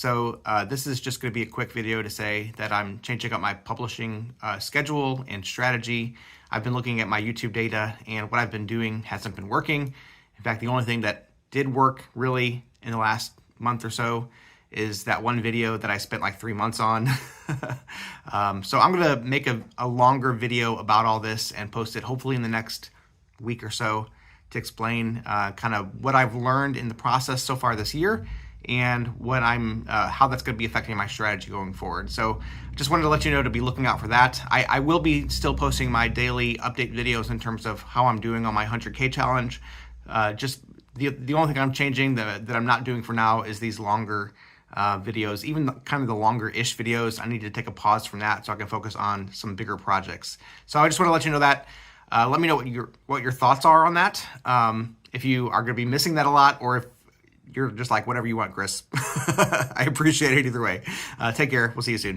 So this is just going to be a quick video to say that I'm changing up my publishing schedule and strategy. I've been looking at my YouTube data, and what I've been doing hasn't been working. In fact, the only thing that did work really in the last month or so is that one video that I spent like 3 months on. So I'm going to make a longer video about all this and post it hopefully in the next week or so to explain kind of what I've learned in the process so far this year and what how that's going to be affecting my strategy going forward. So just wanted to let you know to be looking out for that. I will be still posting my daily update videos in terms of how I'm doing on my 100K challenge. Just the only thing I'm changing that I'm not doing for now is these longer videos. Even kind of the longer-ish videos, I need to take a pause from that so I can focus on some bigger projects. So I just want to let you know that. Let me know what your thoughts are on that. If you are going to be missing that a lot, or if you're just like, whatever you want, Chris. I appreciate it either way. Take care. We'll see you soon.